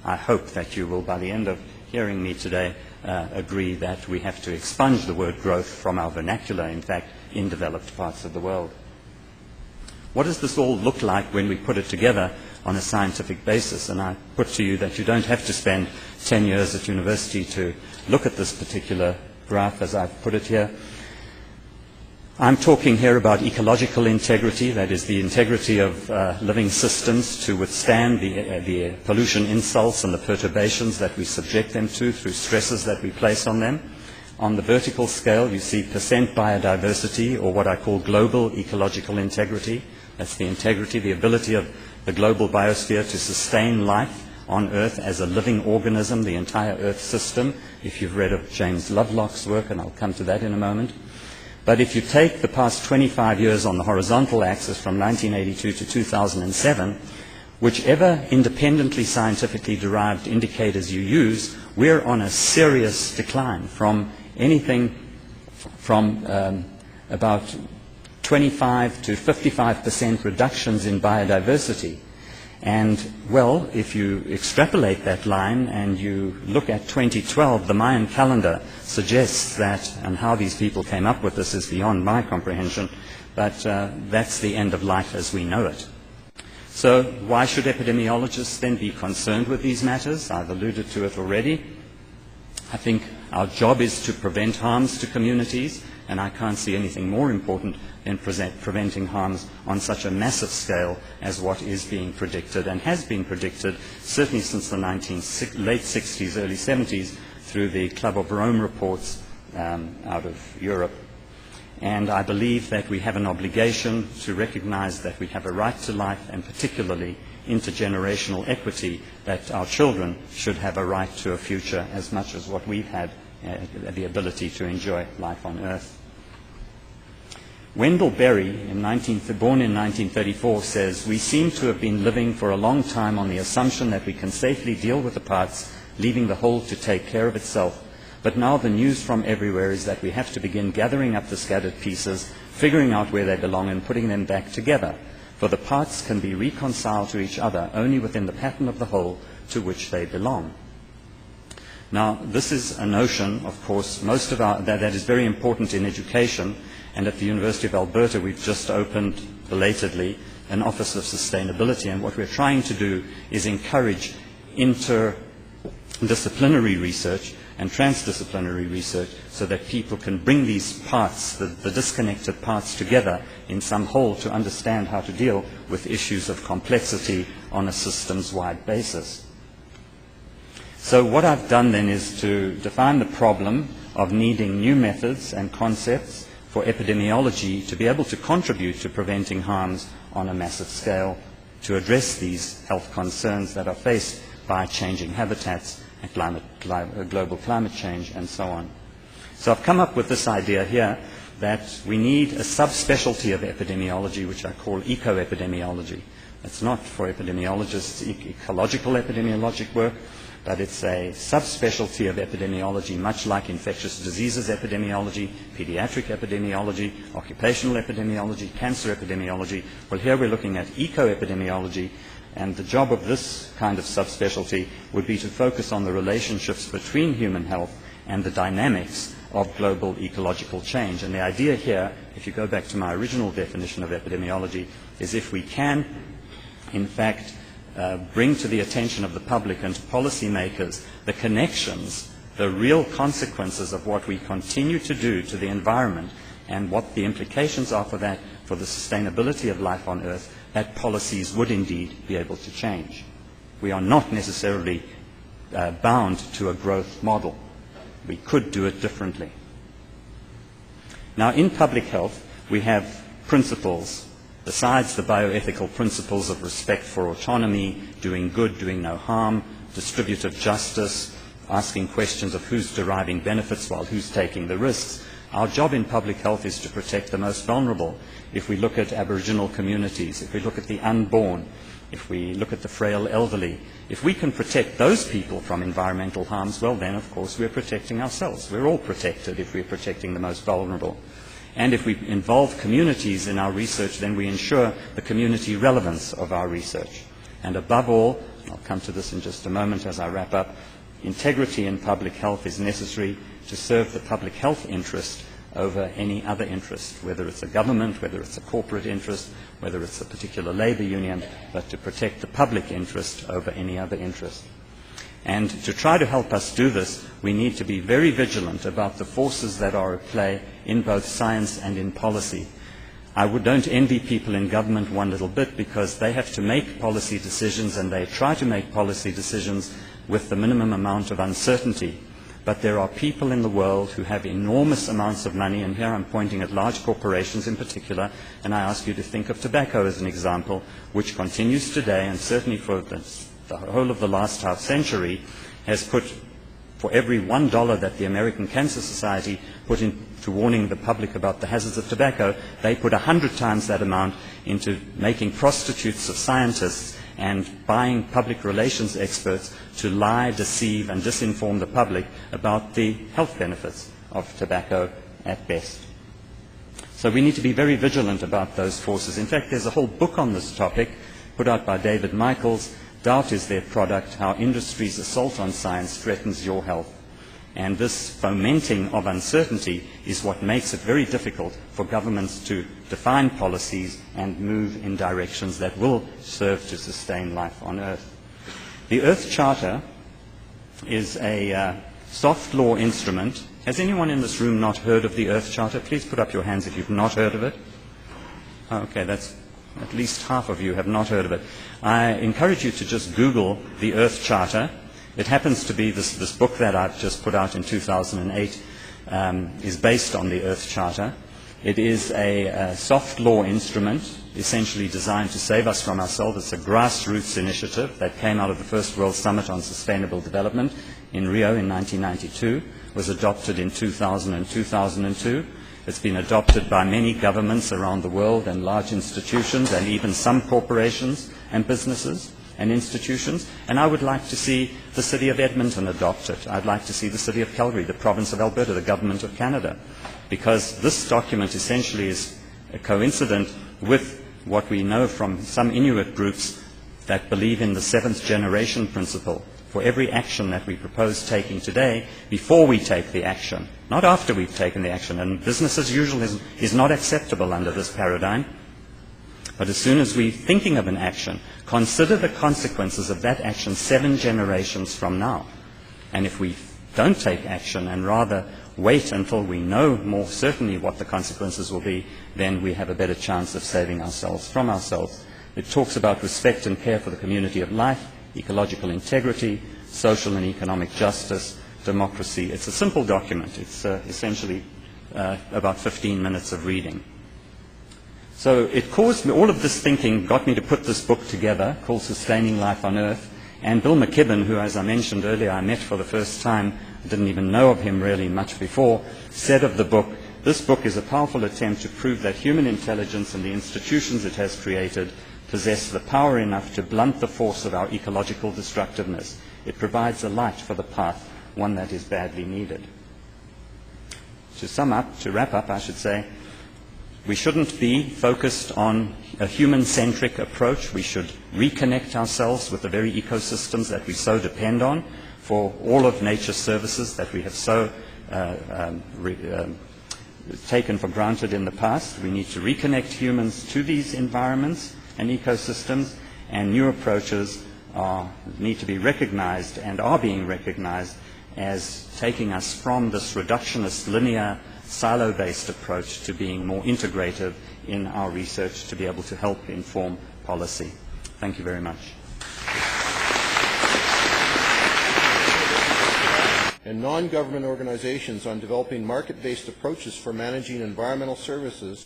I hope that you will, by the end of hearing me today, agree that we have to expunge the word growth from our vernacular, in fact, in developed parts of the world. What does this all look like when we put it together on a scientific basis? And I put to you that you don't have to spend 10 years at university to look at this particular graph as I've put it here. I'm talking here about ecological integrity, that is the integrity of living systems to withstand the pollution insults and the perturbations that we subject them to through stresses that we place on them. On the vertical scale, you see percent biodiversity, or what I call global ecological integrity. That's the integrity, the ability of the global biosphere to sustain life on Earth as a living organism, the entire Earth system, if you've read of James Lovelock's work, and I'll come to that in a moment. But if you take the past 25 years on the horizontal axis from 1982 to 2007, whichever independently scientifically derived indicators you use, we're on a serious decline from anything from about 25 to 55% reductions in biodiversity. And, well, if you extrapolate that line and you look at 2012, the Mayan calendar suggests that, and how these people came up with this is beyond my comprehension, but that's the end of life as we know it. So why should epidemiologists then be concerned with these matters? I've alluded to it already. I think our job is to prevent harms to communities, and I can't see anything more important than preventing harms on such a massive scale as what is being predicted and has been predicted certainly since the late 60s, early 70s through the Club of Rome reports out of Europe. And I believe that we have an obligation to recognize that we have a right to life, and particularly intergenerational equity, that our children should have a right to a future as much as what we've had the ability to enjoy life on Earth. Wendell Berry, born in 1934, says, "We seem to have been living for a long time on the assumption that we can safely deal with the parts, leaving the whole to take care of itself. But now the news from everywhere is that we have to begin gathering up the scattered pieces, figuring out where they belong and putting them back together. For the parts can be reconciled to each other only within the pattern of the whole to which they belong." Now, this is a notion, of course, that is very important in education, and at the University of Alberta we've just opened, belatedly, an Office of Sustainability, and what we're trying to do is encourage interdisciplinary research and transdisciplinary research so that people can bring these parts, the disconnected parts, together in some whole to understand how to deal with issues of complexity on a systems-wide basis. So what I've done then is to define the problem of needing new methods and concepts for epidemiology to be able to contribute to preventing harms on a massive scale, to address these health concerns that are faced by changing habitats and global climate change and so on. So I've come up with this idea here that we need a subspecialty of epidemiology, which I call eco-epidemiology. It's not for epidemiologists ecological epidemiologic work, but it's a subspecialty of epidemiology, much like infectious diseases epidemiology, pediatric epidemiology, occupational epidemiology, cancer epidemiology. Well, here we're looking at eco-epidemiology, and the job of this kind of subspecialty would be to focus on the relationships between human health and the dynamics of global ecological change. And the idea here, if you go back to my original definition of epidemiology, is if we can, in fact, bring to the attention of the public and to policymakers the connections, the real consequences of what we continue to do to the environment and what the implications are for that, for the sustainability of life on Earth, that policies would indeed be able to change. We are not necessarily bound to a growth model. We could do it differently. Now, in public health, we have principles. Besides the bioethical principles of respect for autonomy, doing good, doing no harm, distributive justice, asking questions of who's deriving benefits while who's taking the risks, our job in public health is to protect the most vulnerable. If we look at Aboriginal communities, if we look at the unborn, if we look at the frail elderly, if we can protect those people from environmental harms, well then, of course, we're protecting ourselves. We're all protected if we're protecting the most vulnerable. And if we involve communities in our research, then we ensure the community relevance of our research. And above all, and I'll come to this in just a moment as I wrap up, integrity in public health is necessary to serve the public health interest over any other interest, whether it's a government, whether it's a corporate interest, whether it's a particular labour union, but to protect the public interest over any other interest. And to try to help us do this, we need to be very vigilant about the forces that are at play in both science and in policy. I don't envy people in government one little bit, because they have to make policy decisions, and they try to make policy decisions with the minimum amount of uncertainty. But there are people in the world who have enormous amounts of money, and here I'm pointing at large corporations in particular, and I ask you to think of tobacco as an example, which continues today, and certainly for the whole of the last half century, has put, for every $1 that the American Cancer Society put into warning the public about the hazards of tobacco, they put 100 times that amount into making prostitutes of scientists and buying public relations experts to lie, deceive, and disinform the public about the health benefits of tobacco at best. So we need to be very vigilant about those forces. In fact, there's a whole book on this topic put out by David Michaels, Doubt is Their Product, How Industry's Assault on Science Threatens Your Health. And this fomenting of uncertainty is what makes it very difficult for governments to define policies and move in directions that will serve to sustain life on Earth. The Earth Charter is a soft law instrument. Has anyone in this room not heard of the Earth Charter? Please put up your hands if you've not heard of it. Okay, that's at least half of you have not heard of it. I encourage you to just Google the Earth Charter. It happens to be this book that I've just put out in 2008 is based on the Earth Charter. It is a soft law instrument, essentially designed to save us from ourselves. It's a grassroots initiative that came out of the First World Summit on Sustainable Development in Rio in 1992, was adopted in 2000 and 2002. It's been adopted by many governments around the world and large institutions, and even some corporations and businesses and institutions. And I would like to see the city of Edmonton adopt it. I'd like to see the city of Calgary, the province of Alberta, the government of Canada, because this document essentially is coincident with what we know from some Inuit groups that believe in the seventh generation principle. For every action that we propose taking today, before we take the action, not after we've taken the action. And business as usual is not acceptable under this paradigm. But as soon as we're thinking of an action, consider the consequences of that action 7 generations from now. And if we don't take action and rather wait until we know more certainly what the consequences will be, then we have a better chance of saving ourselves from ourselves. It talks about respect and care for the community of life, ecological integrity, social and economic justice, democracy. It's a simple document. It's essentially about 15 minutes of reading. So it caused me, all of this thinking got me to put this book together called Sustaining Life on Earth. And Bill McKibben, who, as I mentioned earlier, I met for the first time, I didn't even know of him really much before, said of the book, "This book is a powerful attempt to prove that human intelligence and the institutions it has created possess the power enough to blunt the force of our ecological destructiveness. It provides a light for the path, one that is badly needed." To wrap up, I should say, we shouldn't be focused on a human-centric approach. We should reconnect ourselves with the very ecosystems that we so depend on for all of nature's services that we have so taken for granted in the past. We need to reconnect humans to these environments and ecosystems, and new approaches need to be recognized and are being recognized as taking us from this reductionist, linear, silo-based approach to being more integrative in our research to be able to help inform policy. Thank you very much. And non-government organizations on developing market-based approaches for managing environmental services